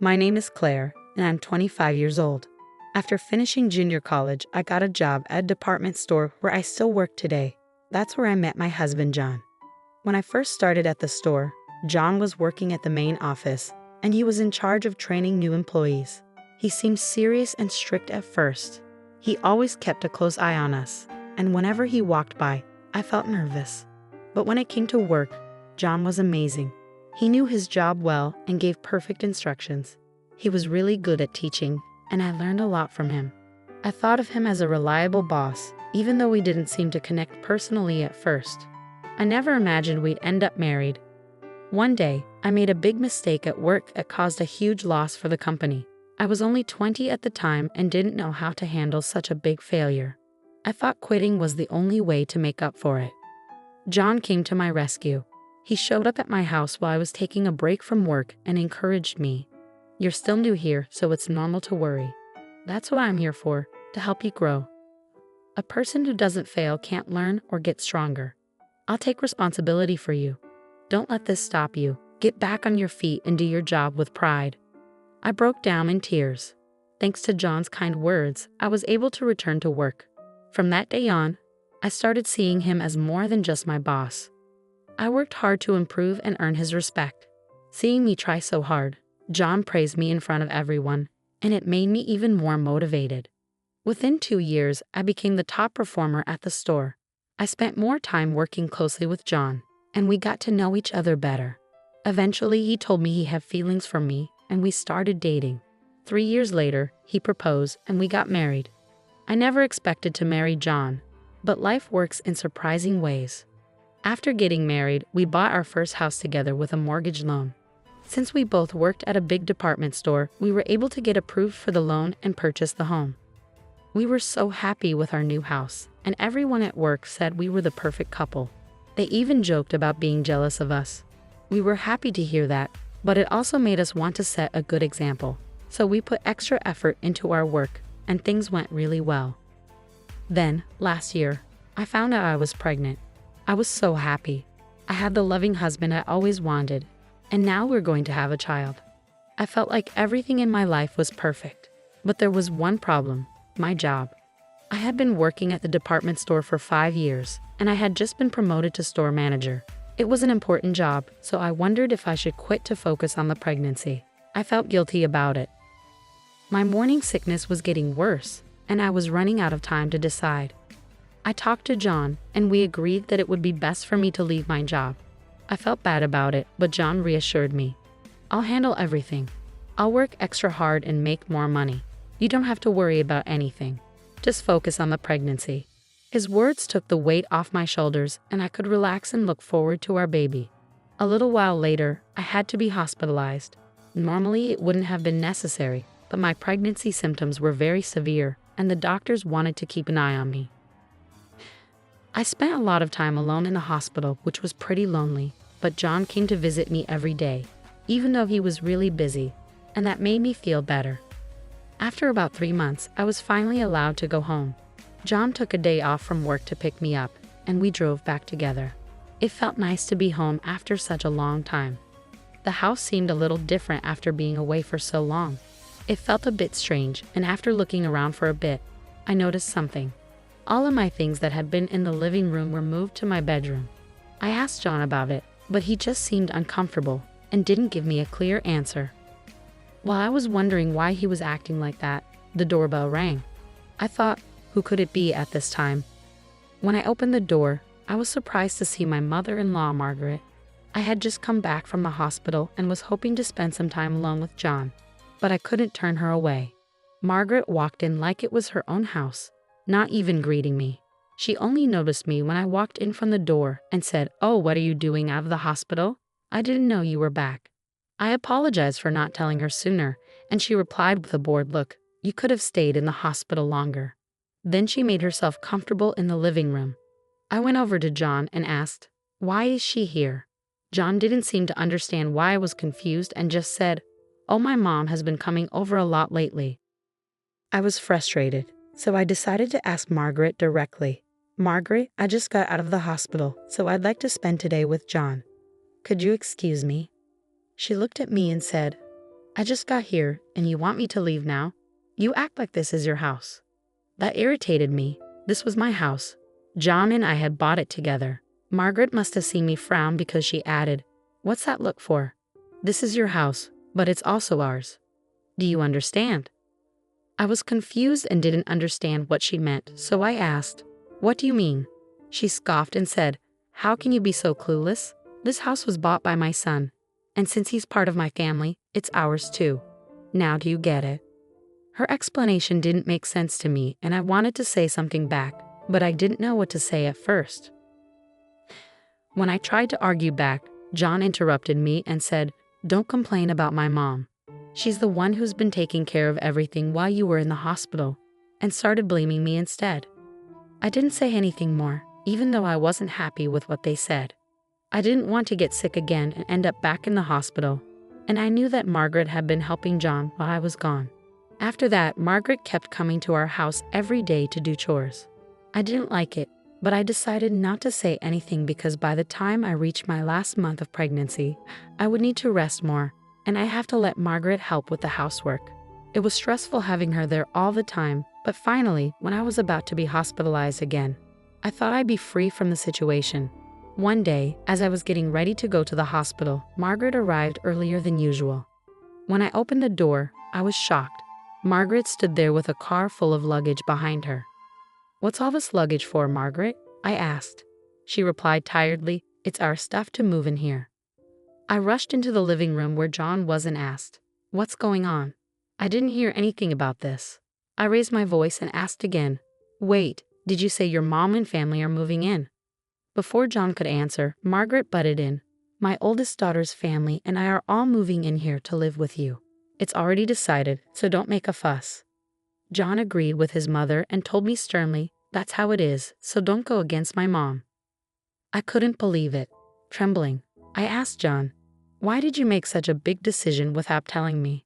My name is Claire, and I'm 25 years old. After finishing junior college, I got a job at a department store where I still work today. That's where I met my husband, John. When I first started at the store, John was working at the main office, and he was in charge of training new employees. He seemed serious and strict at first. He always kept a close eye on us, and whenever he walked by, I felt nervous. But when it came to work, John was amazing. He knew his job well and gave perfect instructions. He was really good at teaching, and I learned a lot from him. I thought of him as a reliable boss, even though we didn't seem to connect personally at first. I never imagined we'd end up married. One day, I made a big mistake at work that caused a huge loss for the company. I was only 20 at the time and didn't know how to handle such a big failure. I thought quitting was the only way to make up for it. John came to my rescue. He showed up at my house while I was taking a break from work and encouraged me. "You're still new here, so it's normal to worry. That's what I'm here for, to help you grow. A person who doesn't fail can't learn or get stronger. I'll take responsibility for you. Don't let this stop you. Get back on your feet and do your job with pride." I broke down in tears. Thanks to John's kind words, I was able to return to work. From that day on, I started seeing him as more than just my boss. I worked hard to improve and earn his respect. Seeing me try so hard, John praised me in front of everyone, and it made me even more motivated. Within 2 years, I became the top performer at the store. I spent more time working closely with John, and we got to know each other better. Eventually, he told me he had feelings for me, and we started dating. 3 years later, he proposed, and we got married. I never expected to marry John, but life works in surprising ways. After getting married, we bought our first house together with a mortgage loan. Since we both worked at a big department store, we were able to get approved for the loan and purchase the home. We were so happy with our new house, and everyone at work said we were the perfect couple. They even joked about being jealous of us. We were happy to hear that, but it also made us want to set a good example. So we put extra effort into our work, and things went really well. Then, last year, I found out I was pregnant. I was so happy. I had the loving husband I always wanted, and now we're going to have a child. I felt like everything in my life was perfect, but there was one problem: my job. I had been working at the department store for 5 years, and I had just been promoted to store manager. It was an important job, so I wondered if I should quit to focus on the pregnancy. I felt guilty about it. My morning sickness was getting worse, and I was running out of time to decide. I talked to John, and we agreed that it would be best for me to leave my job. I felt bad about it, but John reassured me. "I'll handle everything. I'll work extra hard and make more money. You don't have to worry about anything. Just focus on the pregnancy." His words took the weight off my shoulders, and I could relax and look forward to our baby. A little while later, I had to be hospitalized. Normally, it wouldn't have been necessary, but my pregnancy symptoms were very severe, and the doctors wanted to keep an eye on me. I spent a lot of time alone in the hospital, which was pretty lonely, but John came to visit me every day, even though he was really busy, and that made me feel better. After about 3 months, I was finally allowed to go home. John took a day off from work to pick me up, and we drove back together. It felt nice to be home after such a long time. The house seemed a little different after being away for so long. It felt a bit strange, and after looking around for a bit, I noticed something. All of my things that had been in the living room were moved to my bedroom. I asked John about it, but he just seemed uncomfortable and didn't give me a clear answer. While I was wondering why he was acting like that, the doorbell rang. I thought, who could it be at this time? When I opened the door, I was surprised to see my mother-in-law, Margaret. I had just come back from the hospital and was hoping to spend some time alone with John, but I couldn't turn her away. Margaret walked in like it was her own house, not even greeting me. She only noticed me when I walked in from the door and said, "Oh, what are you doing out of the hospital? I didn't know you were back." I apologized for not telling her sooner, and she replied with a bored look, "You could have stayed in the hospital longer." Then she made herself comfortable in the living room. I went over to John and asked, "Why is she here?" John didn't seem to understand why I was confused and just said, "Oh, my mom has been coming over a lot lately." I was frustrated, so I decided to ask Margaret directly. "Margaret, I just got out of the hospital, so I'd like to spend today with John. Could you excuse me?" She looked at me and said, I just got here, and you want me to leave now? You act like this is your house. That irritated me. This was my house. John and I had bought it together. Margaret must have seen me frown because she added, "What's that look for? This is your house, but it's also ours. Do you understand?" I was confused and didn't understand what she meant, so I asked, "What do you mean?" She scoffed and said, "How can you be so clueless? This house was bought by my son, and since he's part of my family, it's ours too. Now do you get it?" Her explanation didn't make sense to me, and I wanted to say something back, but I didn't know what to say at first. When I tried to argue back, John interrupted me and said, "Don't complain about my mom. She's the one who's been taking care of everything while you were in the hospital," and started blaming me instead. I didn't say anything more, even though I wasn't happy with what they said. I didn't want to get sick again and end up back in the hospital, and I knew that Margaret had been helping John while I was gone. After that, Margaret kept coming to our house every day to do chores. I didn't like it, but I decided not to say anything because by the time I reached my last month of pregnancy, I would need to rest more, and I have to let Margaret help with the housework. It was stressful having her there all the time, but finally, when I was about to be hospitalized again, I thought I'd be free from the situation. One day, as I was getting ready to go to the hospital, Margaret arrived earlier than usual. When I opened the door, I was shocked. Margaret stood there with a car full of luggage behind her. "What's all this luggage for, Margaret?" I asked. She replied tiredly, "It's our stuff to move in here." I rushed into the living room where John was and asked, "What's going on? I didn't hear anything about this." I raised my voice and asked again, "Wait, did you say your mom and family are moving in?" Before John could answer, Margaret butted in. "My oldest daughter's family and I are all moving in here to live with you. It's already decided, so don't make a fuss." John agreed with his mother and told me sternly, "That's how it is, so don't go against my mom." I couldn't believe it. Trembling, I asked John, "Why did you make such a big decision without telling me?"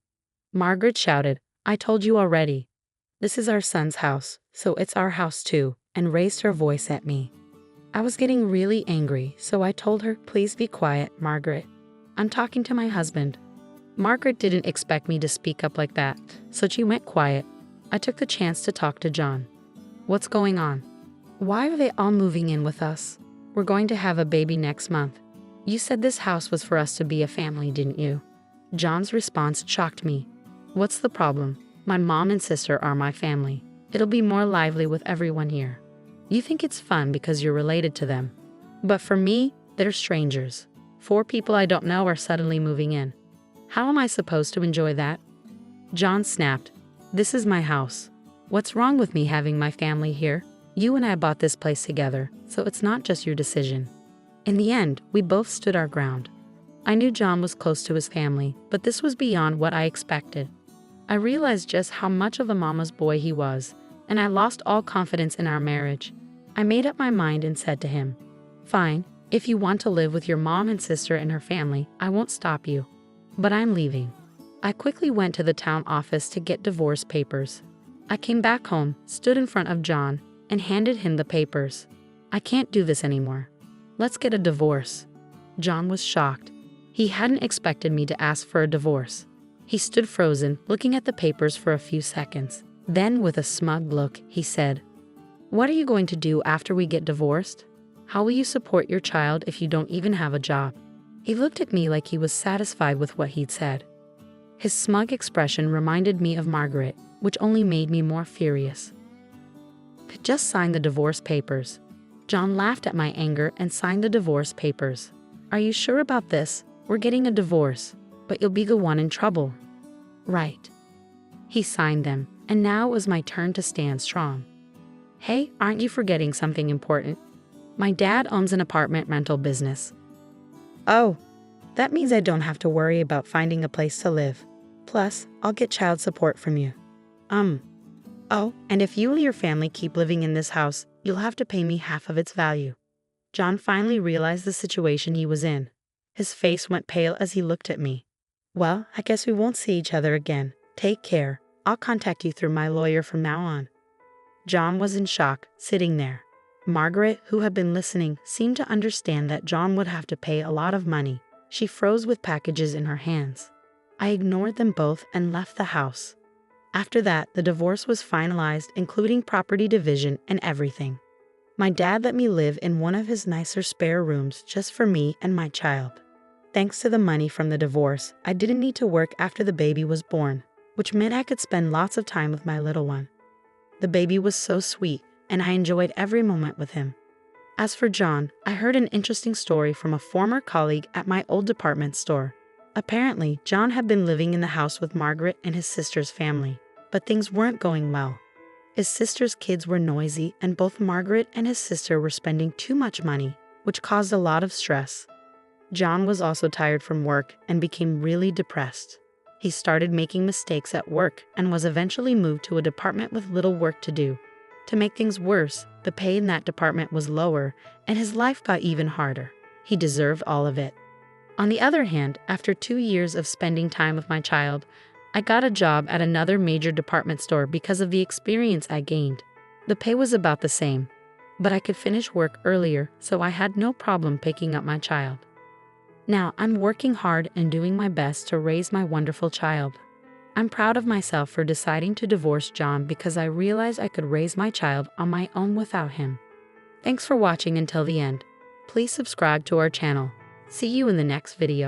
Margaret shouted, "I told you already. This is our son's house, so it's our house too," and raised her voice at me. I was getting really angry, so I told her, "Please be quiet, Margaret. I'm talking to my husband." Margaret didn't expect me to speak up like that, so she went quiet. I took the chance to talk to John. "What's going on? Why are they all moving in with us? We're going to have a baby next month. You said this house was for us to be a family, didn't you?" John's response shocked me. "What's the problem? My mom and sister are my family. It'll be more lively with everyone here. You think it's fun because you're related to them. But for me, they're strangers. 4 people I don't know are suddenly moving in. How am I supposed to enjoy that?" John snapped, "This is my house. What's wrong with me having my family here? You and I bought this place together, so it's not just your decision." In the end, we both stood our ground. I knew John was close to his family, but this was beyond what I expected. I realized just how much of a mama's boy he was, and I lost all confidence in our marriage. I made up my mind and said to him, "Fine, if you want to live with your mom and sister and her family, I won't stop you. But I'm leaving." I quickly went to the town office to get divorce papers. I came back home, stood in front of John, and handed him the papers. "I can't do this anymore. Let's get a divorce." John was shocked. He hadn't expected me to ask for a divorce. He stood frozen, looking at the papers for a few seconds. Then, with a smug look, he said, "What are you going to do after we get divorced? How will you support your child if you don't even have a job?" He looked at me like he was satisfied with what he'd said. His smug expression reminded me of Margaret, which only made me more furious. "Just sign the divorce papers." John laughed at my anger and signed the divorce papers. "Are you sure about this? We're getting a divorce, but you'll be the one in trouble." "Right." He signed them, and now it was my turn to stand strong. "Hey, aren't you forgetting something important? My dad owns an apartment rental business." "Oh, that means I don't have to worry about finding a place to live. Plus, I'll get child support from you." Oh, and if you and your family keep living in this house, you'll have to pay me half of its value." John finally realized the situation he was in. His face went pale as he looked at me. "Well, I guess we won't see each other again. Take care. I'll contact you through my lawyer from now on." John was in shock, sitting there. Margaret, who had been listening, seemed to understand that John would have to pay a lot of money. She froze with packages in her hands. I ignored them both and left the house. After that, the divorce was finalized, including property division and everything. My dad let me live in one of his nicer spare rooms just for me and my child. Thanks to the money from the divorce, I didn't need to work after the baby was born, which meant I could spend lots of time with my little one. The baby was so sweet, and I enjoyed every moment with him. As for John, I heard an interesting story from a former colleague at my old department store. Apparently, John had been living in the house with Margaret and his sister's family, but things weren't going well. His sister's kids were noisy, and both Margaret and his sister were spending too much money, which caused a lot of stress. John was also tired from work and became really depressed. He started making mistakes at work and was eventually moved to a department with little work to do. To make things worse, the pay in that department was lower, and his life got even harder. He deserved all of it. On the other hand, after 2 years of spending time with my child, I got a job at another major department store because of the experience I gained. The pay was about the same, but I could finish work earlier, so I had no problem picking up my child. Now I'm working hard and doing my best to raise my wonderful child. I'm proud of myself for deciding to divorce John because I realized I could raise my child on my own without him. Thanks for watching until the end. Please subscribe to our channel. See you in the next video.